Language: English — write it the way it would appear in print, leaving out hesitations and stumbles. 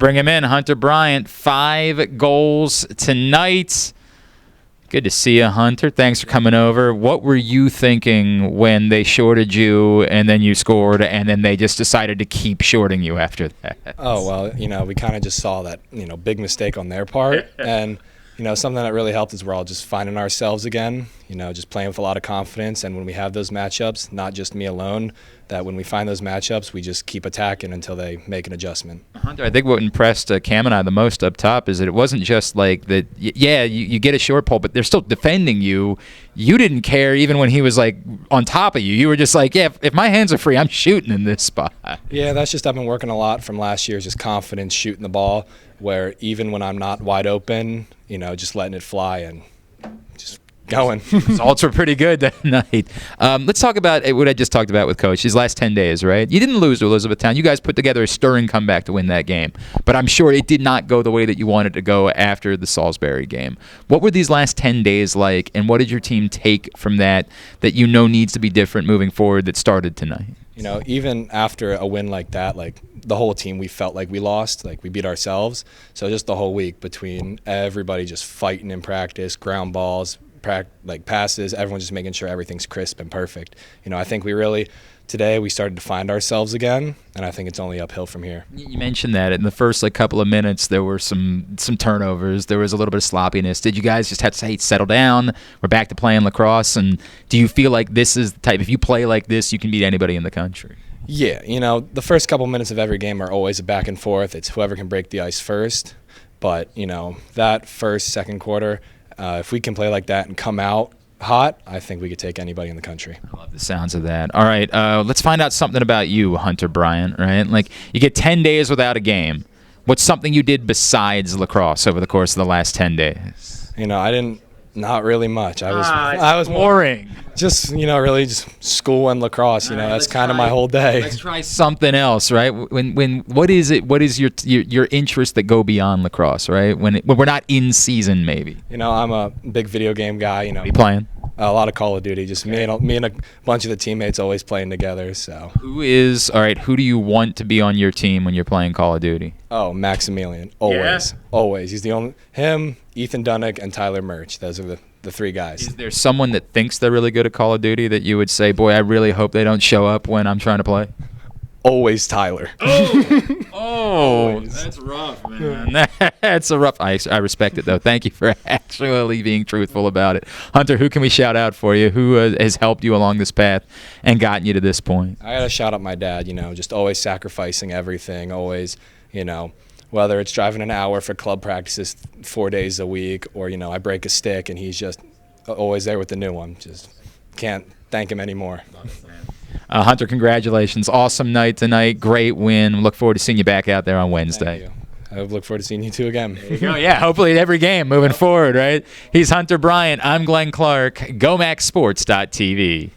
bring him in. Hunter Bryant, 5 goals tonight. Good to see you, Hunter. Thanks for coming over. What were you thinking when they shorted you and then you scored and then they just decided to keep shorting you after that? Oh, well, we kind of just saw that, big mistake on their part. And, something that really helped is we're all just finding ourselves again, just playing with a lot of confidence. And when we have those matchups, not just me alone, that when we find those matchups, we just keep attacking until they make an adjustment. Hunter, I think what impressed Cam and I the most up top is that it wasn't just like that, you get a short pull, but they're still defending you. You didn't care even when he was, on top of you. You were just like, if my hands are free, I'm shooting in this spot. Yeah, that's just I've been working a lot from last year, just confidence, shooting the ball, where even when I'm not wide open, just letting it fly and just going. Results were pretty good that night. Let's talk about what I just talked about with Coach. These last 10 days, right? You didn't lose to Elizabethtown. You guys put together a stirring comeback to win that game. But I'm sure it did not go the way that you wanted to go after the Salisbury game. What were these last 10 days like, and what did your team take from that needs to be different moving forward that started tonight? Even after a win like that, the whole team, we felt like we lost, we beat ourselves. So just the whole week between everybody just fighting in practice, ground balls, passes, everyone just making sure everything's crisp and perfect. I think today we started to find ourselves again, and I think it's only uphill from here. You mentioned that in the first couple of minutes there were some turnovers. There was a little bit of sloppiness. Did you guys just have to say, settle down, we're back to playing lacrosse? And do you feel like this is the type, if you play like this, you can beat anybody in the country? Yeah, the first couple minutes of every game are always a back and forth. It's whoever can break the ice first. But, that second quarter, if we can play like that and come out hot, I think we could take anybody in the country. I love the sounds of that. All right, let's find out something about you, Hunter Bryant, right? You get 10 days without a game. What's something you did besides lacrosse over the course of the last 10 days? Not really much. I was boring. Just, really just school and lacrosse, that's kind of my whole day. Let's try something else, right? What is your interest that go beyond lacrosse, right? When we're not in season, maybe. I'm a big video game guy, What are you playing? A lot of Call of Duty. Just me and a bunch of the teammates always playing together, so. Who do you want to be on your team when you're playing Call of Duty? Oh, Maximilian. Always. Yeah. Always. He's the only him, Ethan Dunnick, and Tyler Murch. Those are the 3 guys. Is there someone that thinks they're really good at Call of Duty that you would say, boy, I really hope they don't show up when I'm trying to play? Always Tyler. Always. That's rough, man. That's a rough. I respect it, though. Thank you for actually being truthful about it. Hunter, who can we shout out for you? Who has helped you along this path and gotten you to this point? I got to shout out my dad, just always sacrificing everything, always, whether it's driving an hour for club practices 4 days a week or, I break a stick and he's just always there with the new one. Just can't thank him anymore. Hunter, congratulations. Awesome night tonight. Great win. Look forward to seeing you back out there on Wednesday. Thank you. I look forward to seeing you two again. There you go. Yeah, hopefully at every game moving forward, right? He's Hunter Bryant. I'm Glenn Clark. GoMaxSports.tv.